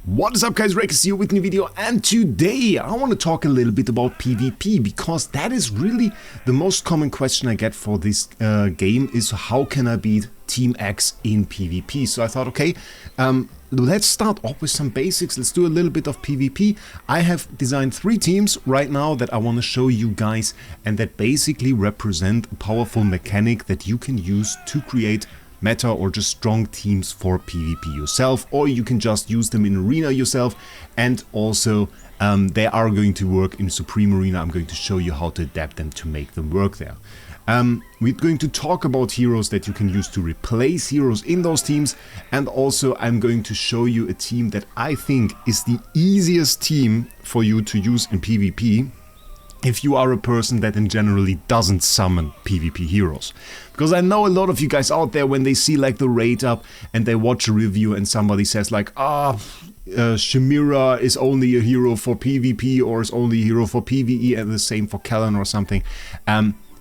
What is up guys, Wraec is here with a new video, and today I want to talk a little bit about PvP, because that is really the most common question I get for this game is how can I beat Team X in PvP. So I thought, okay, let's start off with some basics, let's do a little bit of PvP. I have designed 3 teams right now that I want to show you guys, and that basically represent a powerful mechanic that you can use to create meta or just strong teams for PvP yourself, or you can just use them in Arena yourself, and also they are going to work in Supreme Arena. I'm going to show you how to adapt them to make them work there. We're going to talk about heroes that you can use to replace heroes in those teams, and also I'm going to show you a team that I think is the easiest team for you to use in PvP if you are a person that in generally doesn't summon PvP heroes. Because I know a lot of you guys out there, when they see like the rate up and they watch a review and somebody says like, Shimira is only a hero for PvP or is only a hero for PvE, and the same for Kellen or something,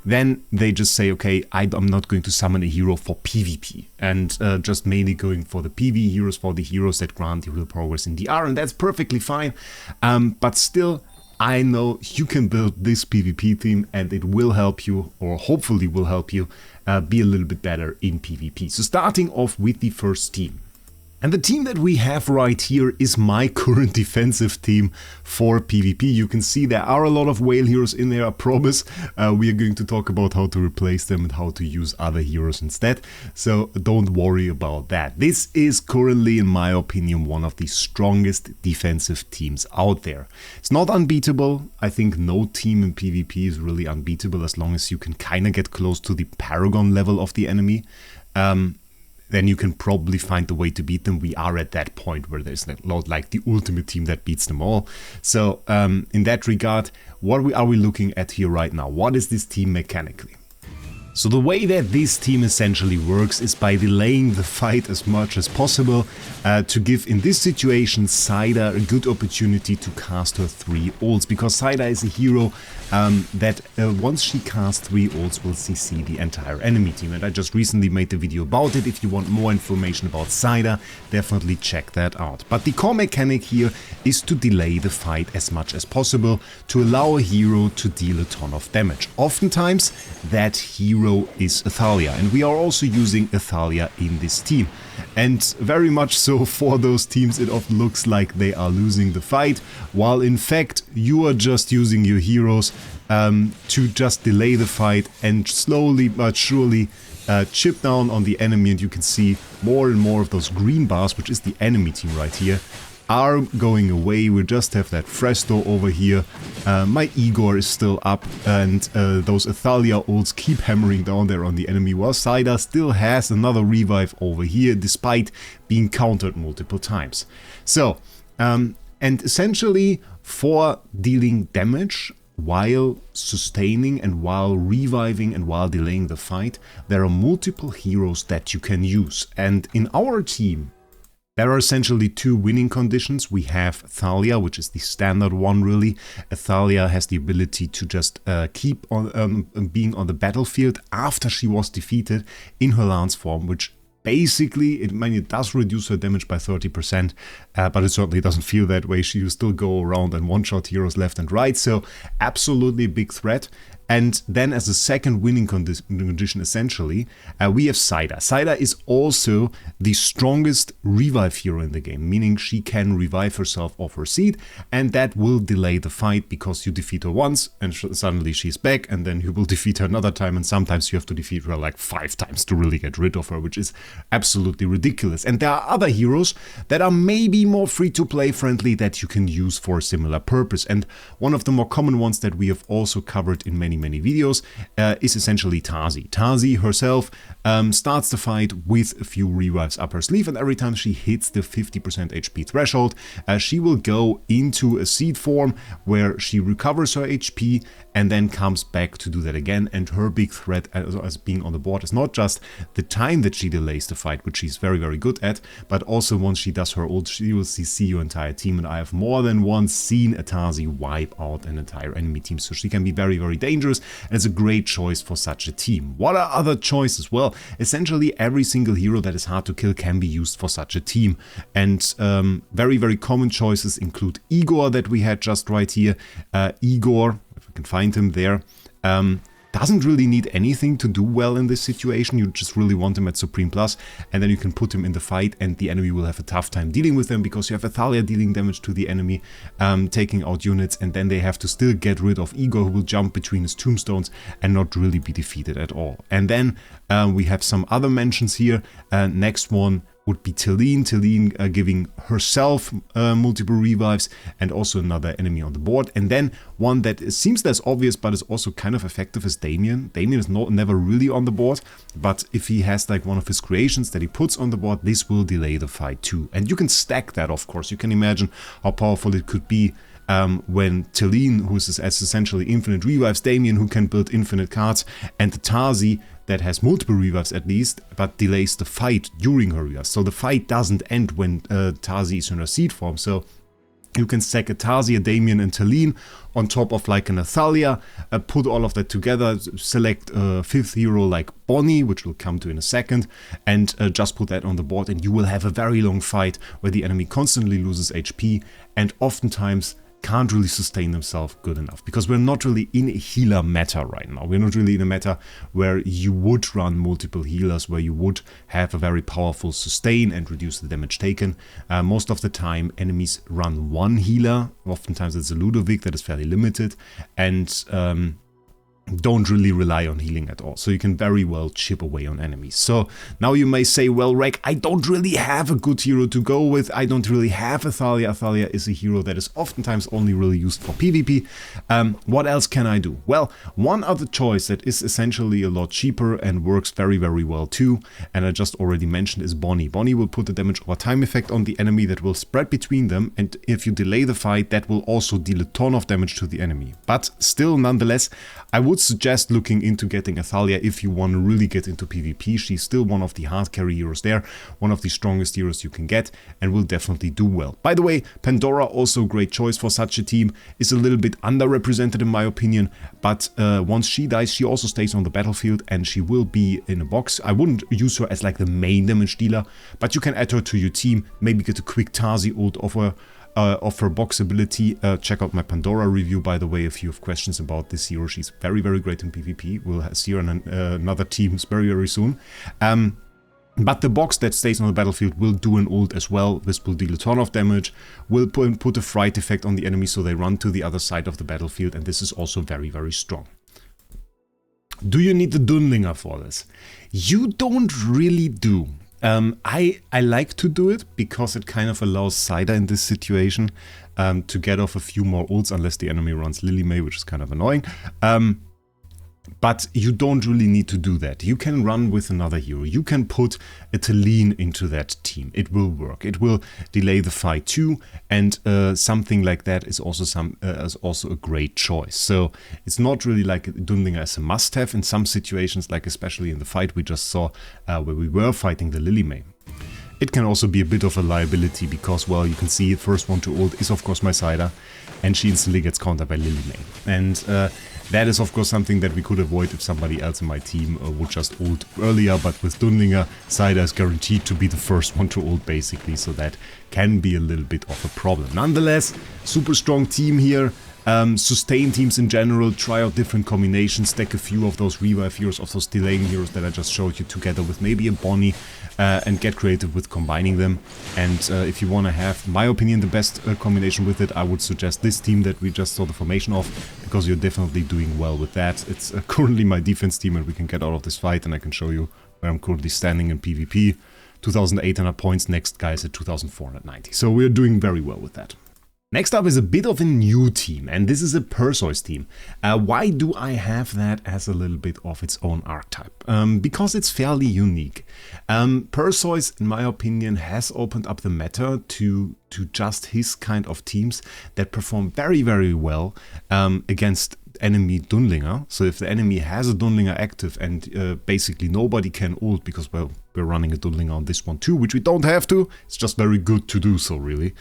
then they just say, okay, I'm not going to summon a hero for PvP, and just mainly going for the PvE heroes, for the heroes that grant you real progress in DR, and that's perfectly fine, but still, I know you can build this PvP team and it will help you, or hopefully will help you, be a little bit better in PvP. So starting off with the first team. And the team that we have right here is my current defensive team for PvP. You can see there are a lot of whale heroes in there, I promise. We are going to talk about how to replace them and how to use other heroes instead. So don't worry about that. This is currently, in my opinion, one of the strongest defensive teams out there. It's not unbeatable. I think no team in PvP is really unbeatable as long as you can kind of get close to the Paragon level of the enemy. Then you can probably find the way to beat them. We are at that point where there's not like the ultimate team that beats them all. So in that regard, what are we looking at here right now? What is this team mechanically? So the way that this team essentially works is by delaying the fight as much as possible to give, in this situation, Saida a good opportunity to cast her 3 ults, because Saida is a hero that once she casts 3 ults will CC the entire enemy team, and I just recently made the video about it. If you want more information about Saida, definitely check that out. But the core mechanic here is to delay the fight as much as possible to allow a hero to deal a ton of damage. Oftentimes that hero is Athalia, and we are also using Athalia in this team, and very much so for those teams it often looks like they are losing the fight, while in fact you are just using your heroes to just delay the fight and slowly but surely chip down on the enemy. And you can see more and more of those green bars, which is the enemy team right here, are going away. We just have that Fresto over here. My Igor is still up, and those Athalia ults keep hammering down there on the enemy, while Saida still has another revive over here despite being countered multiple times. So, and essentially for dealing damage while sustaining and while reviving and while delaying the fight, there are multiple heroes that you can use. And in our team, there are essentially 2 winning conditions. We have Thalia, which is the standard one really. Thalia has the ability to just keep on being on the battlefield after she was defeated in her lance form, which basically, it does reduce her damage by 30%, but it certainly doesn't feel that way. She will still go around and one-shot heroes left and right, so absolutely a big threat. And then as a second winning condition, essentially, we have Saida. Saida is also the strongest revive hero in the game, meaning she can revive herself off her seat, and that will delay the fight because you defeat her once and suddenly she's back, and then you will defeat her another time, and sometimes you have to defeat her like 5 times to really get rid of her, which is absolutely ridiculous. And there are other heroes that are maybe more free-to-play friendly that you can use for a similar purpose, and one of the more common ones that we have also covered in many videos is essentially Tazi. Tazi herself starts the fight with a few revives up her sleeve, and every time she hits the 50% HP threshold, she will go into a seed form where she recovers her HP and then comes back to do that again. And her big threat as being on the board is not just the time that she delays the fight, which she's very, very good at, but also once she does her ult, she will CC your entire team. And I have more than once seen a Tazi wipe out an entire enemy team, so she can be very, very dangerous. dangerous, and it's a great choice for such a team. What are other choices? Well, essentially every single hero that is hard to kill can be used for such a team, and very, very common choices include Igor that we had just right here. Igor, if we can find him there, doesn't really need anything to do well in this situation. You just really want him at Supreme Plus, and then you can put him in the fight, and the enemy will have a tough time dealing with them because you have Athalia dealing damage to the enemy, taking out units, and then they have to still get rid of Igor, who will jump between his tombstones and not really be defeated at all. And then we have some other mentions here. Next one would be Talene. Talene giving herself multiple revives and also another enemy on the board. And then one that seems less obvious but is also kind of effective is Damien. Damien is never really on the board, but if he has like one of his creations that he puts on the board, this will delay the fight too. And you can stack that, of course. You can imagine how powerful it could be when Talene, who is essentially infinite revives, Damien, who can build infinite cards, and the Tarzi that has multiple revives at least, but delays the fight during her revives. So the fight doesn't end when Tarzi is in her seed form. So you can stack a Tarzi, a Damien, and Talene on top of like an Athalia, put all of that together, select a fifth hero like Bonnie, which we'll come to in a second, and just put that on the board, and you will have a very long fight where the enemy constantly loses HP and oftentimes can't really sustain themselves good enough, because we're not really in a healer meta right now. We're not really in a meta where you would run multiple healers, where you would have a very powerful sustain and reduce the damage taken. Most of the time enemies run one healer, oftentimes it's a Ludovic that is fairly limited, and don't really rely on healing at all. So you can very well chip away on enemies. So now you may say, well, Wraec, I don't really have a good hero to go with. I don't really have Athalia. Athalia is a hero that is oftentimes only really used for PvP. What else can I do? Well, one other choice that is essentially a lot cheaper and works very, very well too, and I just already mentioned, is Bonnie. Bonnie will put a damage over time effect on the enemy that will spread between them, and if you delay the fight, that will also deal a ton of damage to the enemy. But still, nonetheless, I would suggest looking into getting Athalia if you want to really get into PvP. She's still one of the hard carry heroes there, one of the strongest heroes you can get, and will definitely do well. By the way, Pandora, also a great choice for such a team, is a little bit underrepresented in my opinion, but once she dies, she also stays on the battlefield and she will be in a box. I wouldn't use her as like the main damage dealer, but you can add her to your team, maybe get a quick Tarzi ult of her box ability. Check out my Pandora review, by the way, if you have questions about this hero. She's very, very great in PvP. We'll see her in another teams very, very soon. But the box that stays on the battlefield will do an ult as well. This will deal a ton of damage, will put a fright effect on the enemy so they run to the other side of the battlefield, and this is also very, very strong. Do you need the Dunlingr for this? You don't really do. I like to do it because it kind of allows Cider in this situation to get off a few more ults, unless the enemy runs Lily May, which is kind of annoying. But you don't really need to do that. You can run with another hero. You can put a Talene into that team. It will work. It will delay the fight too, and something like that is also a great choice. So it's not really like Dunlingr as a must-have in some situations, like especially in the fight we just saw where we were fighting the Lily May. It can also be a bit of a liability because, well, you can see first one to ult is of course my Cider, and she instantly gets countered by Lily May. And that is of course something that we could avoid if somebody else in my team would just ult earlier, but with Dunlingr, Cider is guaranteed to be the first one to ult basically, so that can be a little bit of a problem. Nonetheless, super strong team here. Sustain teams in general, try out different combinations, stack a few of those revive heroes, of those delaying heroes that I just showed you together with maybe a Bonnie, and get creative with combining them. And if you want to have, in my opinion, the best combination with it, I would suggest this team that we just saw the formation of, because you're definitely doing well with that. It's currently my defense team, and we can get out of this fight, and I can show you where I'm currently standing in PvP. 2,800 points, next guy is at 2,490. So we're doing very well with that. Next up is a bit of a new team, and this is a Perseus team. Why do I have that as a little bit of its own archetype? Because it's fairly unique. Perseus, in my opinion, has opened up the meta to just his kind of teams that perform very, very well against enemy Dunlingr. So if the enemy has a Dunlingr active and basically nobody can ult, because, well, we're running a Dunlingr on this one too, which we don't have to. It's just very good to do so, really.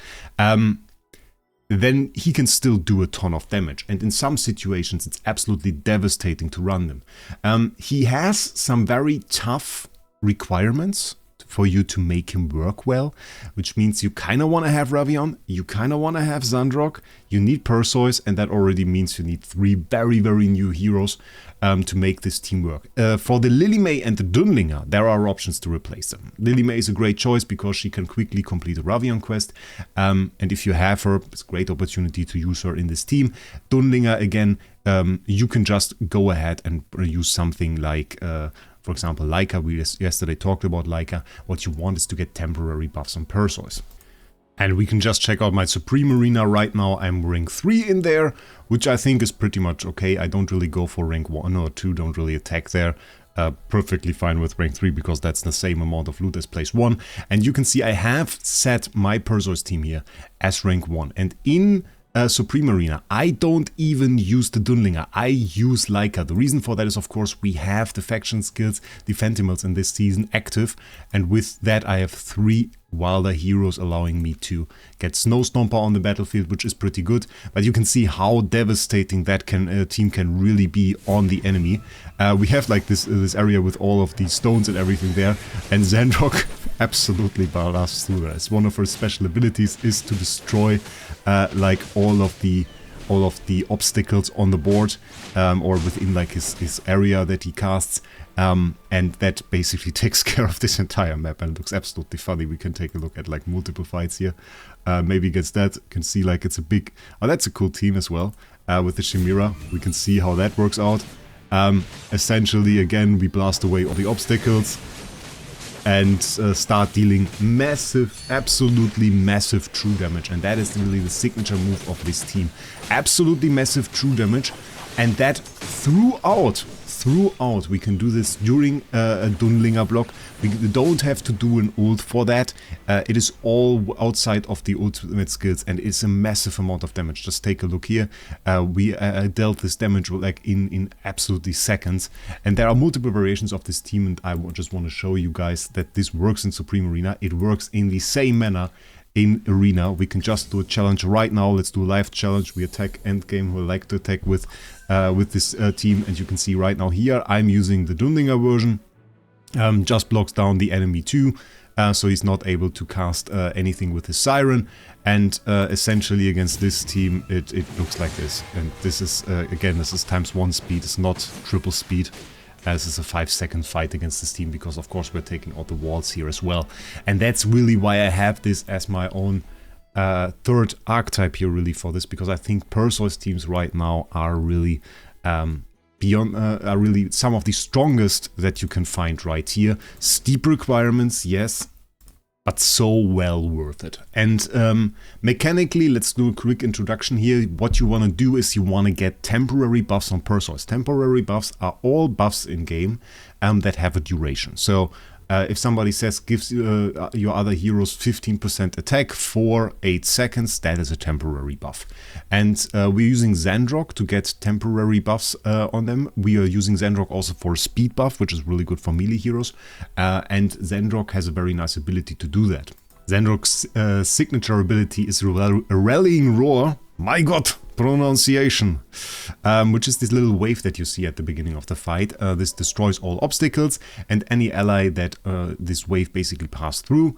then he can still do a ton of damage. And in some situations, it's absolutely devastating to run them. He has some very tough requirements for you to make him work well, which means you kind of want to have Ravion, you kind of want to have Xandrok, you need Perseus, and that already means you need 3 very, very new heroes to make this team work. For the Lilymay and the Dunlingr, there are options to replace them. Lilymay is a great choice because she can quickly complete a Ravion quest, and if you have her, it's a great opportunity to use her in this team. Dunlingr, again, you can just go ahead and use something like for example, Leica. We yesterday talked about Leica. What you want is to get temporary buffs on Perseus. And we can just check out my Supreme Arena right now. I'm rank 3 in there, which I think is pretty much okay. I don't really go for rank 1 or 2, don't really attack there. Perfectly fine with rank 3 because that's the same amount of loot as place 1. And you can see I have set my Perseus team here as rank 1. And in Supreme Arena, I don't even use the Dunlingr, I use Leica. The reason for that is, of course, we have the faction skills, the Fentimals in this season active, and with that I have 3 wilder heroes allowing me to get Snow Stomper on the battlefield, which is pretty good. But you can see how devastating that team can really be on the enemy. We have like this area with all of these stones and everything there, and Xandrok absolutely blasts through that. It's one of her special abilities is to destroy like all of the obstacles on the board or within like his area that he casts. And that basically takes care of this entire map, and it looks absolutely funny. We can take a look at like multiple fights here. Maybe against that, you can see like it's a big... Oh, that's a cool team as well. With the Chimera, we can see how that works out. Essentially, again, we blast away all the obstacles and start dealing massive, absolutely massive true damage. And that is really the signature move of this team. Absolutely massive true damage, and that throughout we can do this during a Dunlingr block. We don't have to do an ult for that. It is all outside of the ultimate skills, and it's a massive amount of damage. Just take a look here. We dealt this damage like in absolutely seconds, and there are multiple variations of this team, and I just want to show you guys that this works in Supreme Arena. It works in the same manner in Arena. We can just do a challenge right now. Let's do a live challenge. We attack endgame. We like to attack with this team, and you can see right now here I'm using the Dunlingr version. Just blocks down the enemy too, so he's not able to cast anything with his Siren. And essentially against this team it looks like this. And this is again, this is ×1 speed. It's not triple speed. This is a 5-second fight against this team because of course we're taking out the walls here as well. And that's really why I have this as my own third archetype here really for this, because I think Perseus teams right now are really are really some of the strongest that you can find right here. Steep requirements, yes, but so well worth it. And mechanically, let's do a quick introduction here. What you want to do is you want to get temporary buffs on Perseus. Temporary buffs are all buffs in game that have a duration. So if somebody says gives your other heroes 15% attack for 8 seconds, that is a temporary buff. And we're using Xandrok to get temporary buffs on them. We are using Xandrok also for a speed buff, which is really good for melee heroes. And Xandrok has a very nice ability to do that. Xandrok's signature ability is a Rallying Roar. My god! Pronunciation, which is this little wave that you see at the beginning of the fight. This destroys all obstacles, and any ally that this wave basically passed through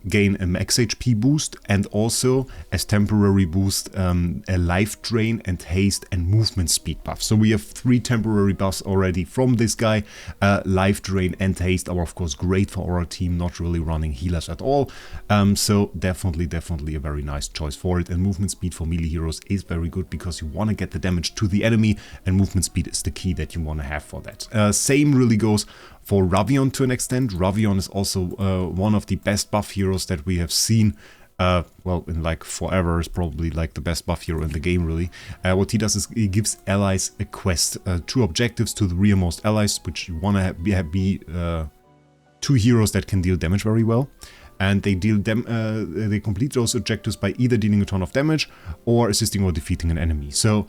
gain a max HP boost, and also as temporary boost a life drain and haste and movement speed buff. So we have 3 temporary buffs already from this guy. Life drain and haste are of course great for our team, not really running healers at all. So definitely a very nice choice for it. And movement speed for melee heroes is very good because you want to get the damage to the enemy, and movement speed is the key that you want to have for that. Same really goes for Ravion to an extent. Ravion is also one of the best buff heroes that we have seen. Well, in like forever, is probably like the best buff hero in the game really. What he does is he gives allies a quest, 2 objectives to the rearmost allies, which you want to be 2 heroes that can deal damage very well. And they they complete those objectives by either dealing a ton of damage or assisting or defeating an enemy. So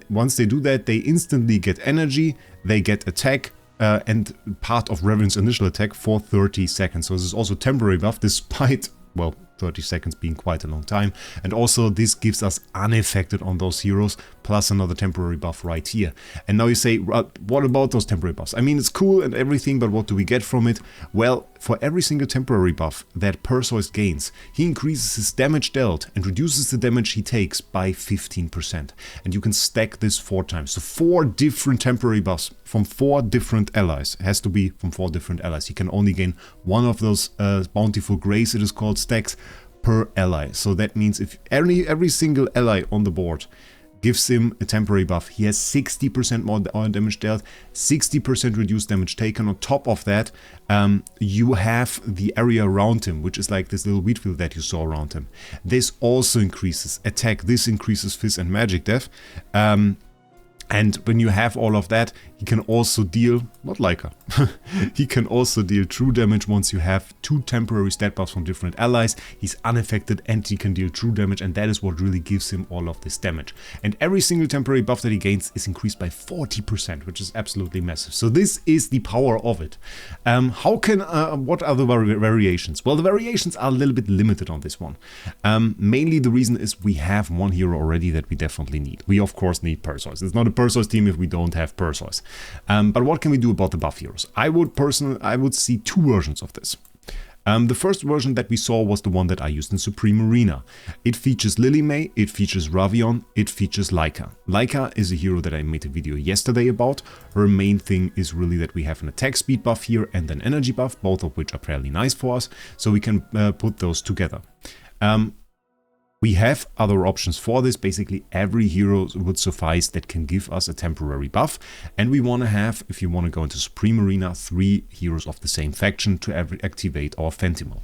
once they do that, they instantly get energy, they get attack, and part of Ravion's initial attack for 30 seconds. So this is also temporary buff, despite, well, 30 seconds being quite a long time. And also this gives us unaffected on those heroes, plus another temporary buff right here. And now you say, what about those temporary buffs? I mean, it's cool and everything, but what do we get from it? Well, for every single temporary buff that Perseus gains, he increases his damage dealt and reduces the damage he takes by 15%. And you can stack this 4 times. So 4 different temporary buffs from 4 different allies. It has to be from 4 different allies. You can only gain one of those bountiful grace, it is called, stacks per ally. So that means if every single ally on the board gives him a temporary buff, he has 60% more damage dealt, 60% reduced damage taken. On top of that, you have the area around him, which is like this little wheat field that you saw around him. This also increases attack, this increases phys and magic def. And when you have all of that, he can also deal, not like her, he can also deal true damage once you have 2 temporary stat buffs from different allies. He's unaffected and he can deal true damage, and that is what really gives him all of this damage. And every single temporary buff that he gains is increased by 40%, which is absolutely massive. So this is the power of it. What are the variations? Well, the variations are a little bit limited on this one. Mainly the reason is we have one hero already that we definitely need. We of course need Perseus. It's not a Perseus team if we don't have Perseus. But what can we do about the buff heroes? I would see 2 versions of this. The first version that we saw was the one that I used in Supreme Arena. It features Lily May, it features Ravion, it features Leica. Leica is a hero that I made a video yesterday about. Her main thing is really that we have an attack speed buff here and an energy buff, both of which are fairly nice for us, so we can put those together. We have other options for this. Basically every hero would suffice that can give us a temporary buff, and we want to have, if you want to go into Supreme Arena, 3 heroes of the same faction to activate our Fentimal.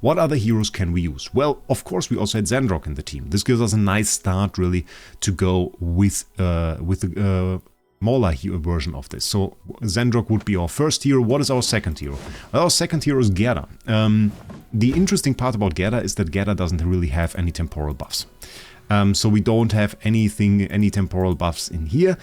What other heroes can we use? Well, of course we also had Xandrock in the team. This gives us a nice start really to go with the Mola version of this. So Xandrock would be our first hero. What is our second hero? Well, our second hero is Gerda. The interesting part about Gerda is that Gerda doesn't really have any temporal buffs. So we don't have any temporal buffs in here,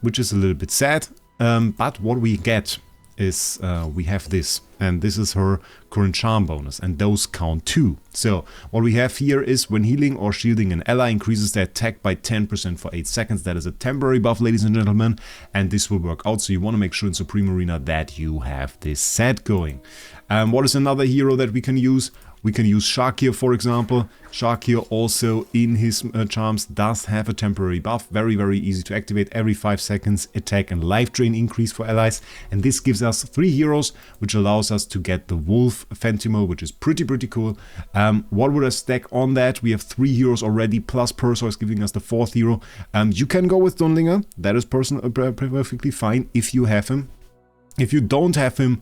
which is a little bit sad. But what we get is we have this, and this is her current charm bonus, and those count too. So what we have here is when healing or shielding an ally increases their attack by 10% for 8 seconds. That is a temporary buff, ladies and gentlemen, and this will work out. So you want to make sure in Supreme Arena that you have this set going. What is another hero that we can use? We can use Shakir, for example. Shakir also in his charms does have a temporary buff. Very, very easy to activate. Every 5 seconds attack and life drain increase for allies. And this gives us 3 heroes, which allows us to get the Wolf Fentimal, which is pretty cool. What would I stack on that? We have 3 heroes already, plus Perseus giving us the 4th hero. You can go with Dunlingr. That is perfectly fine if you have him. If you don't have him,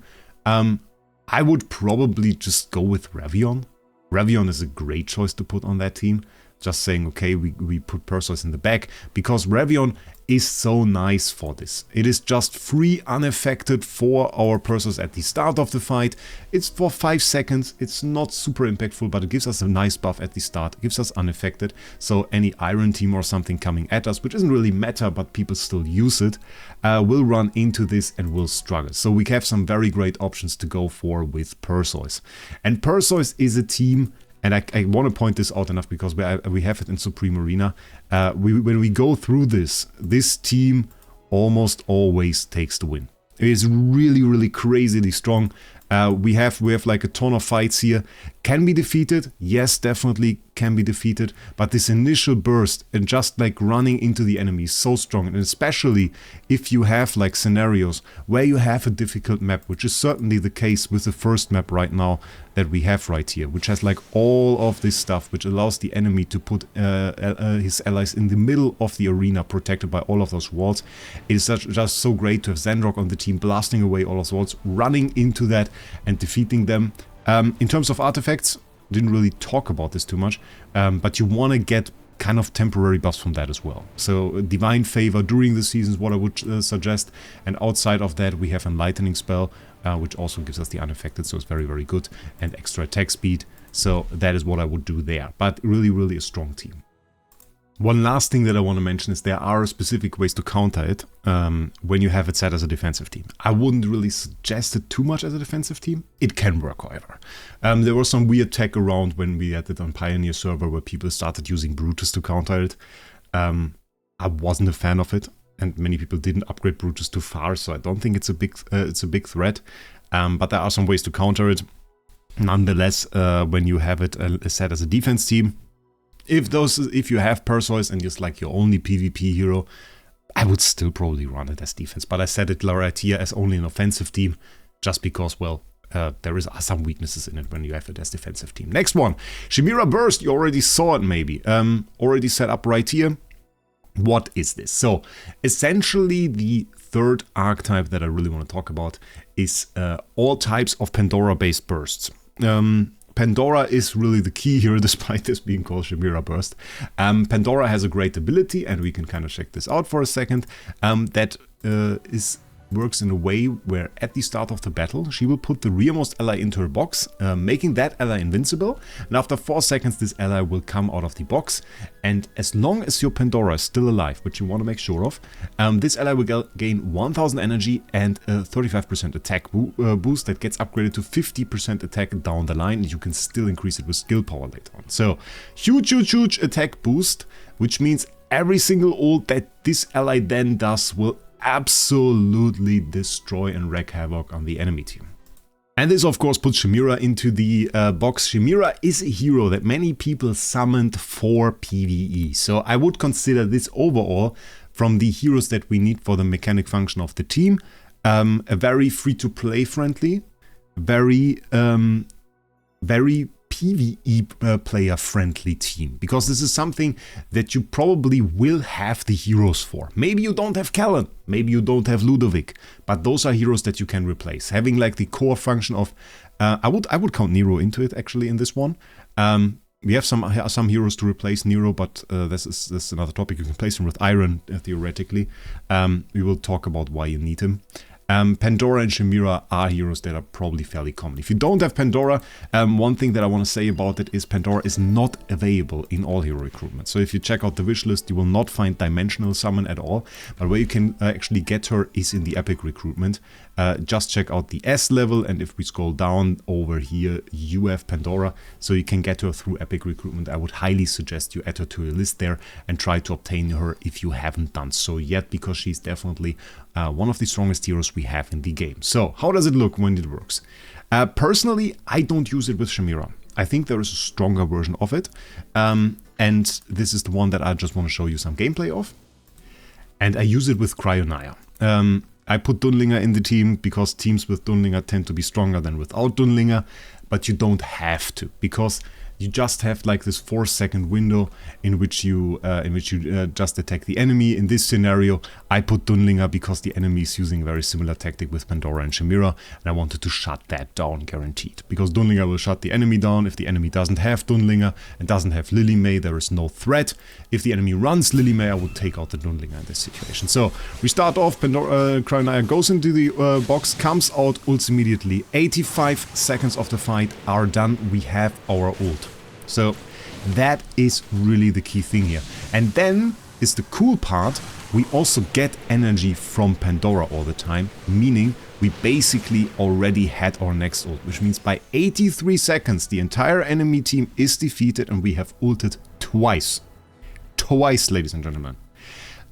I would probably just go with Ravion. Ravion is a great choice to put on that team. Just saying, okay, we put Perseus in the back, because Ravion is so nice for this. It is just free, unaffected for our Perseus at the start of the fight. It's for 5 seconds, it's not super impactful, but it gives us a nice buff at the start. It gives us unaffected, so any Iron team or something coming at us, which isn't really meta, but people still use it, will run into this and will struggle. So we have some very great options to go for with Perseus. And Perseus is a team, and I want to point this out enough because we have it in Supreme Arena. When we go through this team almost always takes the win. It is really crazily strong. We have like a ton of fights here. Can be defeated? Yes, definitely can be defeated. But this initial burst and just like running into the enemy is so strong. And especially if you have like scenarios where you have a difficult map, which is certainly the case with the first map right now that we have right here, which has like all of this stuff, which allows the enemy to put his allies in the middle of the arena, protected by all of those walls. It is just so great to have Xandrock on the team, blasting away all those walls, running into that and defeating them. In terms of artifacts, didn't really talk about this too much, but you want to get kind of temporary buffs from that as well. So Divine Favor during the season is what I would suggest, and outside of that we have Enlightening Spell, which also gives us the unaffected, so it's very good, and extra attack speed. So that is what I would do there, but really a strong team. One last thing that I want to mention is there are specific ways to counter it when you have it set as a defensive team. I wouldn't really suggest it too much as a defensive team. It can work, however. There was some weird tech around when we had it on Pioneer server where people started using Brutus to counter it. I wasn't a fan of it, and many people didn't upgrade Brutus too far, so I don't think it's a big threat. But there are some ways to counter it. Nonetheless, when you have it set as a defense team, if you have Perseus and just like your only PvP hero, I would still probably run it as defense. But I set it right here as only an offensive team, just because, well, there are some weaknesses in it when you have it as defensive team. Next one, Chimera Burst. You already saw it maybe. Already set up right here. What is this? So essentially the third archetype that I really want to talk about is all types of Pandora based bursts. Pandora is really the key here, despite this being called Chimera Burst. Pandora has a great ability, and we can kind of check this out for a second, that works in a way where at the start of the battle, she will put the rearmost ally into her box, making that ally invincible, and after 4 seconds this ally will come out of the box, and as long as your Pandora is still alive, which you want to make sure of, this ally will gain 1000 energy and a 35% attack boost that gets upgraded to 50% attack down the line, and you can still increase it with skill power later on. So, huge attack boost, which means every single ult that this ally then does will absolutely destroy and wreak havoc on the enemy team. And this of course puts Chimera into the box. Chimera is a hero that many people summoned for PvE, so I would consider this overall from the heroes that we need for the mechanic function of the team, a very free-to-play friendly, very PvE player friendly team, because this is something that you probably will have the heroes for. Maybe you don't have Callan, maybe you don't have Ludovic, but those are heroes that you can replace. Having like the core function of, I would count Nero into it actually in this one. We have some heroes to replace Nero, but this is another topic. You can place him with Iron theoretically. We will talk about why you need him. Pandora and Chimera are heroes that are probably fairly common. If you don't have Pandora, one thing that I want to say about it is Pandora is not available in all hero recruitment. So if you check out the wish list, you will not find Dimensional Summon at all, but where you can actually get her is in the Epic recruitment. Just check out the S level, and if we scroll down over here, you have Pandora, so you can get her through Epic recruitment. I would highly suggest you add her to your list there and try to obtain her if you haven't done so yet, because she's definitely one of the strongest heroes we have in the game. So how does it look when it works? Personally, I don't use it with Chimera. I think there is a stronger version of it, and this is the one that I just want to show you some gameplay of. And I use it with Cryonaya. I put Dunlingr in the team because teams with Dunlingr tend to be stronger than without Dunlingr, but you don't have to, because you just have like this 4-second window in which you just attack the enemy. In this scenario, I put Dunlingr because the enemy is using a very similar tactic with Pandora and Chimera, and I wanted to shut that down guaranteed. Because Dunlingr will shut the enemy down. If the enemy doesn't have Dunlingr and doesn't have Lily May, there is no threat. If the enemy runs Lily May, I would take out the Dunlingr in this situation. So we start off, Cryonaya goes into the box, comes out, ults immediately. 85 seconds of the fight are done, we have our ult. So that is really the key thing here. And then is the cool part, we also get energy from Pandora all the time, meaning we basically already had our next ult, which means by 83 seconds the entire enemy team is defeated and we have ulted twice. Twice, ladies and gentlemen.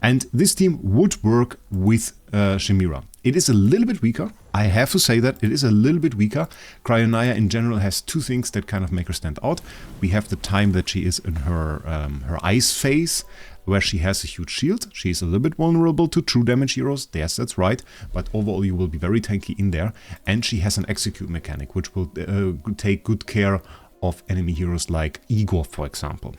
And this team would work with Chimera. It is a little bit weaker. I have to say that it is a little bit weaker. Cryonaya in general has two things that kind of make her stand out. We have the time that she is in her ice phase, where she has a huge shield. She is a little bit vulnerable to true damage heroes. Yes, that's right. But overall you will be very tanky in there. And she has an execute mechanic, which will take good care of enemy heroes like Igor, for example.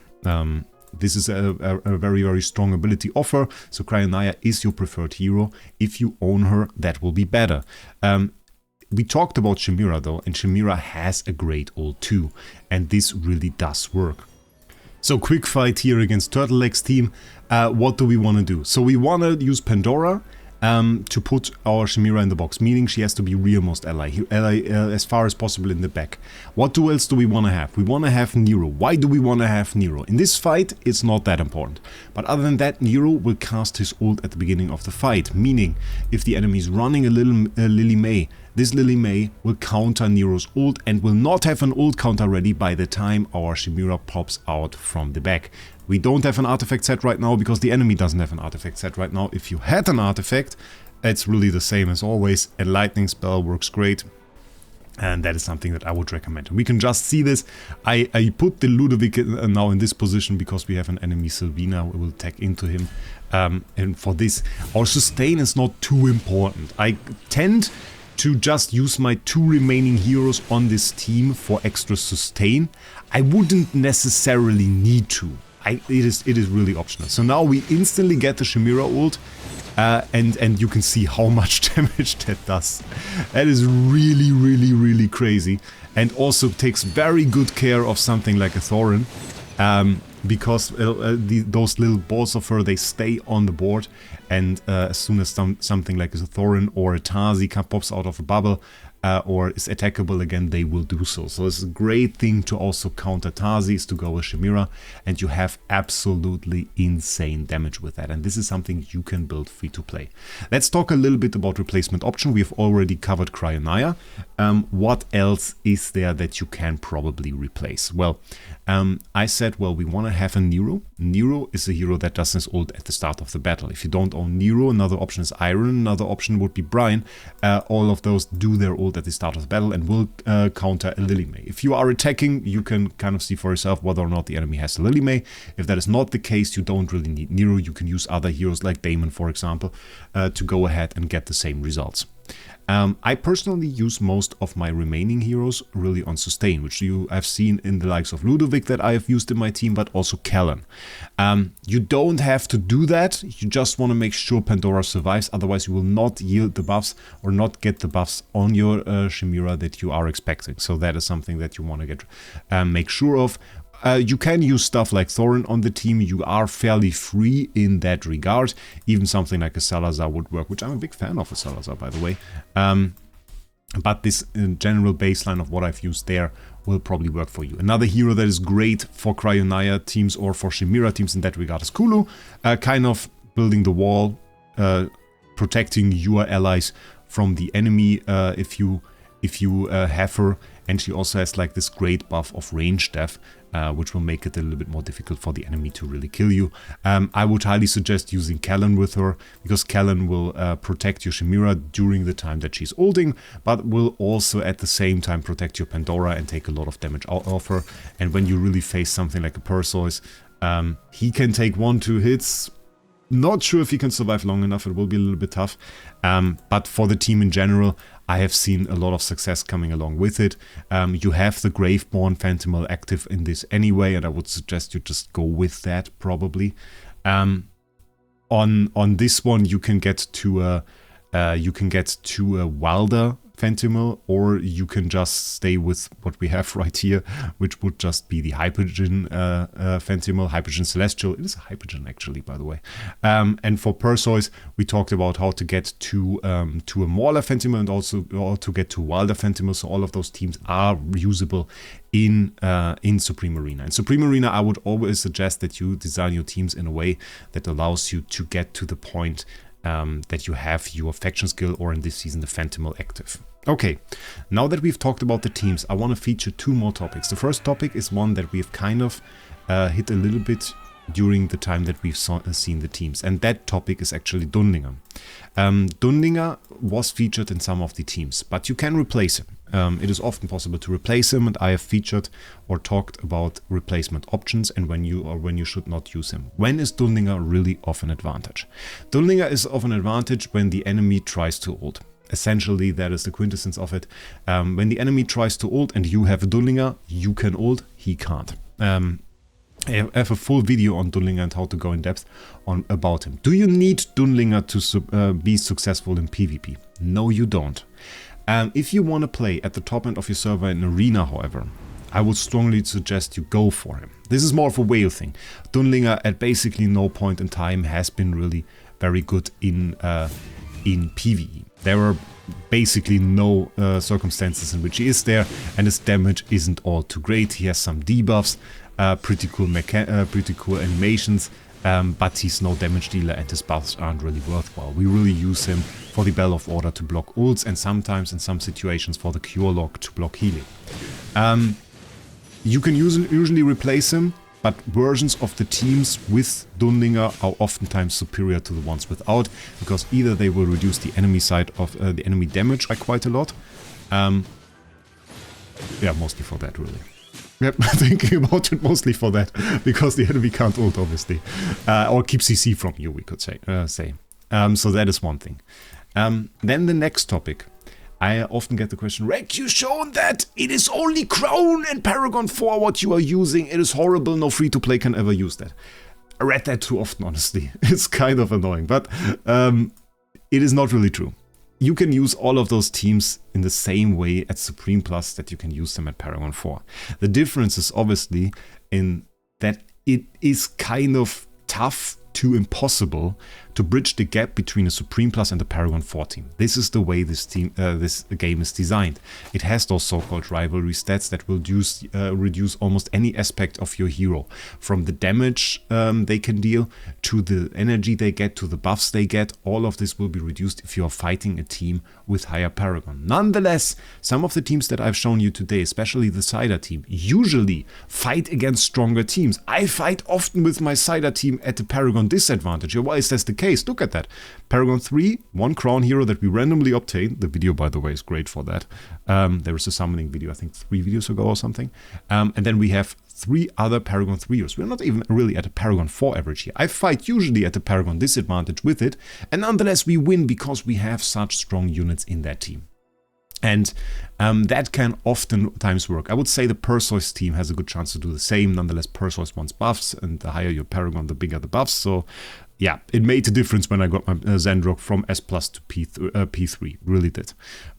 This is a very, very strong ability offer, so Cryonaya is your preferred hero. If you own her, that will be better. We talked about Chimera though, and Chimera has a great ult too, and this really does work. So quick fight here against Turtleleg's team. What do we want to do? So we want to use Pandora to put our Chimera in the box, meaning she has to be rearmost ally, as far as possible in the back. What else do we want to have? We want to have Nero. Why do we want to have Nero? In this fight, it's not that important. But other than that, Nero will cast his ult at the beginning of the fight, meaning if the enemy is running a little Lily May, this Lily May will counter Nero's ult and will not have an ult counter ready by the time our Chimera pops out from the back. We don't have an artifact set right now because the enemy doesn't have an artifact set right now. If you had an artifact, it's really the same as always. A lightning spell works great. And that is something that I would recommend. We can just see this. I put the Ludovic now in this position because we have an enemy Sylvina. We will tag into him. And for this, our sustain is not too important. I tend to just use my 2 remaining heroes on this team for extra sustain. I wouldn't necessarily need to. It is really optional. So now we instantly get the Chimera ult, and you can see how much damage that does. That is really, really, really crazy, and also takes very good care of something like a Thorin, because those little balls of her, they stay on the board, and as soon as something like a Thorin or a Tazi pops out of a bubble, or is attackable again, they will do so. So it's a great thing to also counter Tazi, is to go with Chimera, and you have absolutely insane damage with that. And this is something you can build free to play. Let's talk a little bit about replacement option. We have already covered Cryonaya. What else is there that you can probably replace? Well, I said, well, we want to have a Nero. Nero is a hero that does his ult at the start of the battle. If you don't own Nero, another option is Iron, another option would be Brian. All of those do their ult at the start of the battle and will counter a Lily May. If you are attacking, you can kind of see for yourself whether or not the enemy has a Lily May. If that is not the case, you don't really need Nero. You can use other heroes like Daemon, for example, to go ahead and get the same results. I personally use most of my remaining heroes really on sustain, which you have seen in the likes of Ludovic that I have used in my team, but also Callan. You don't have to do that, you just want to make sure Pandora survives, otherwise you will not yield the buffs or not get the buffs on your Chimera that you are expecting. So that is something that you want to get make sure of. You can use stuff like Thorin on the team. You are fairly free in that regard. Even something like a Salazar would work, which I'm a big fan of a Salazar, by the way. But this general baseline of what I've used there will probably work for you. Another hero that is great for Cryonaya teams or for Chimera teams in that regard is Kulu. Kind of building the wall, protecting your allies from the enemy if you have her. And she also has like this great buff of range death, which will make it a little bit more difficult for the enemy to really kill you. I would highly suggest using Callan with her, because Callan will protect your Chimera during the time that she's ulting, but will also at the same time protect your Pandora and take a lot of damage out of her. And when you really face something like a Perseus, he can take 1-2 hits. Not sure if he can survive long enough, it will be a little bit tough. But for the team in general, I have seen a lot of success coming along with it. You have the Graveborn Phantomal active in this anyway, and I would suggest you just go with that probably. On this one, you can get to a Wilder Phantomal, or you can just stay with what we have right here, which would just be the Hypogean Phantomal, Hypogean Celestial. It is a Hypogean actually, by the way. And for Perseus, we talked about how to get to a Mauler Phantomal and also to get to Wilder Phantomal. So all of those teams are usable in Supreme Arena. In Supreme Arena, I would always suggest that you design your teams in a way that allows you to get to the point that you have your faction skill, or in this season the Phantomal active. Okay, now that we've talked about the teams, I want to feature 2 more topics. The first topic is one that we've kind of hit a little bit during the time that we've seen the teams, and that topic is actually Dunlingr. Dunlingr was featured in some of the teams, but you can replace him. It is often possible to replace him, and I have featured or talked about replacement options and when you should not use him. When is Dunlingr really of an advantage? Dunlingr is of an advantage when the enemy tries to ult. Essentially, that is the quintessence of it. When the enemy tries to ult and you have a Dunlingr, you can ult, he can't. I have a full video on Dunlingr and how to go in depth about him. Do you need Dunlingr to be successful in PvP? No, you don't. If you want to play at the top end of your server in Arena, however, I would strongly suggest you go for him. This is more of a whale thing. Dunlingr at basically no point in time has been really very good in in PvE. There are basically no circumstances in which he is there, and his damage isn't all too great. He has some debuffs, pretty cool animations, but he's no damage dealer and his buffs aren't really worthwhile. We really use him for the Bell of Order to block ults, and sometimes in some situations for the Cure Lock to block healing. You can usually replace him, but versions of the teams with Dunlingr are oftentimes superior to the ones without, because either they will reduce the enemy side of the enemy damage by quite a lot. Yeah, mostly for that, really. Yep, thinking about it mostly for that, because the enemy can't ult, obviously. Or keep CC from you, we could say. So that is one thing. Then the next topic. I often get the question, Wraec, you've shown that it is only Crown and Paragon 4 what you are using. It is horrible, no free-to-play can ever use that. I read that too often, honestly. It's kind of annoying, but it is not really true. You can use all of those teams in the same way at Supreme Plus that you can use them at Paragon 4. The difference is obviously in that it is kind of tough to impossible to bridge the gap between a Supreme Plus and a Paragon 4 team. This is the way this game is designed. It has those so-called rivalry stats that will reduce almost any aspect of your hero, from the damage they can deal, to the energy they get, to the buffs they get. All of this will be reduced if you are fighting a team with higher Paragon. Nonetheless, some of the teams that I've shown you today, especially the Cider team, usually fight against stronger teams. I fight often with my Cider team at the Paragon disadvantage. Why is this the case? Look at that. Paragon 3, one crown hero that we randomly obtained. The video, by the way, is great for that. There was a summoning video, I think 3 videos ago or something. And then we have 3 other Paragon 3 heroes. We're not even really at a Paragon 4 average here. I fight usually at the Paragon disadvantage with it, and nonetheless we win because we have such strong units in that team. And that can oftentimes work. I would say the Perseus team has a good chance to do the same. Nonetheless, Perseus wants buffs, and the higher your Paragon, the bigger the buffs. So yeah, it made a difference when I got my Zendrok from S+ to P3, really did.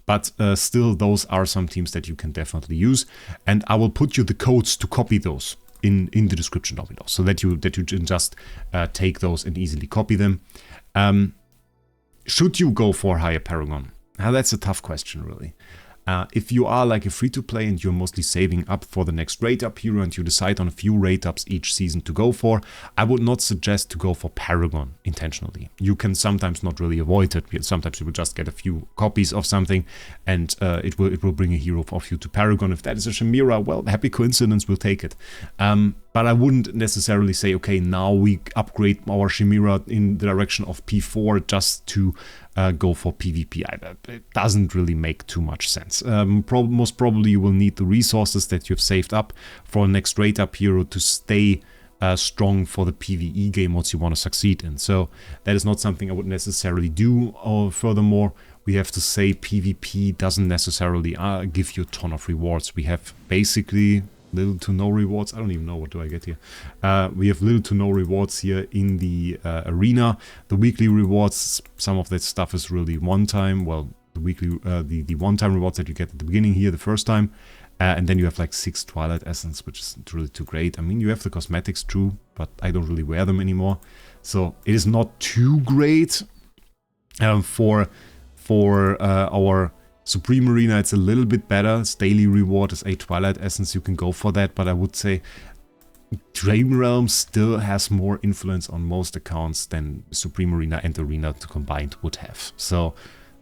But still, those are some teams that you can definitely use, and I will put you the codes to copy those in the description down below, so that you can just take those and easily copy them. Should you go for higher Paragon? Now that's a tough question, really. If you are like a free-to-play and you're mostly saving up for the next rate-up hero and you decide on a few rate-ups each season to go for, I would not suggest to go for Paragon intentionally. You can sometimes not really avoid it. Sometimes you will just get a few copies of something and it will bring a hero of you to Paragon. If that is a Chimera, well, happy coincidence, we'll take it. But I wouldn't necessarily say, okay, now we upgrade our Chimera in the direction of P4 just to go for PvP. It doesn't really make too much sense. Most probably you will need the resources that you've saved up for a next rate up hero to stay strong for the PvE game once you want to succeed in. So that is not something I would necessarily do. Furthermore, we have to say PvP doesn't necessarily give you a ton of rewards. We have basically little to no rewards. I don't even know, what do I get here? We have little to no rewards here in the arena. The weekly rewards, some of that stuff is really one time. Well, the weekly, the one-time rewards that you get at the beginning here, the first time. And then you have like 6 Twilight Essence, which isn't really too great. I mean, you have the cosmetics, true, but I don't really wear them anymore. So it is not too great. For our Supreme Arena, it's a little bit better. Its daily reward is a Twilight Essence. You can go for that, but I would say Dragon Realm still has more influence on most accounts than Supreme Arena and Arena combined would have. So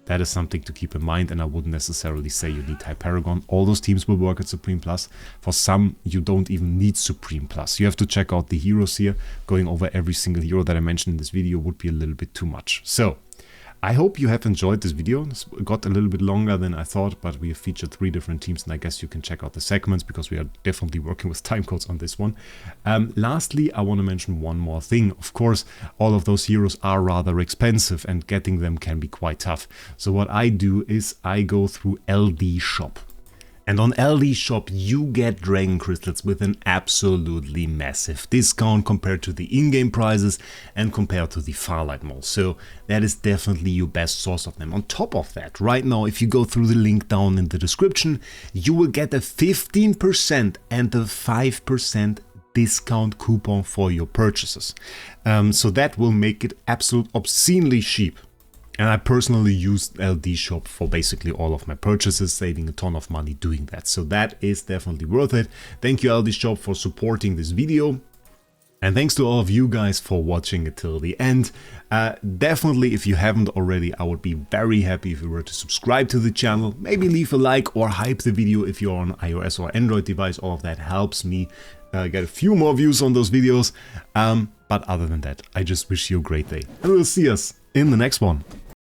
that is something to keep in mind, and I wouldn't necessarily say you need high Paragon. All those teams will work at Supreme Plus. For some, you don't even need Supreme Plus. You have to check out the heroes here. Going over every single hero that I mentioned in this video would be a little bit too much. So I hope you have enjoyed this video. This got a little bit longer than I thought, but we have featured 3 different teams, and I guess you can check out the segments because we are definitely working with timecodes on this one. Lastly, I want to mention one more thing. Of course, all of those heroes are rather expensive and getting them can be quite tough. So what I do is I go through LD Shop. And on LD Shop, you get Dragon Crystals with an absolutely massive discount compared to the in-game prices and compared to the Farlight Mall. So that is definitely your best source of them. On top of that, right now, if you go through the link down in the description, you will get a 15% and a 5% discount coupon for your purchases. So that will make it absolutely obscenely cheap. And I personally used LD Shop for basically all of my purchases, saving a ton of money doing that. So that is definitely worth it. Thank you LD Shop for supporting this video. And thanks to all of you guys for watching it till the end. Definitely, if you haven't already, I would be very happy if you were to subscribe to the channel. Maybe leave a like or hype the video if you're on iOS or Android device. All of that helps me get a few more views on those videos. But other than that, I just wish you a great day. And we'll see us in the next one.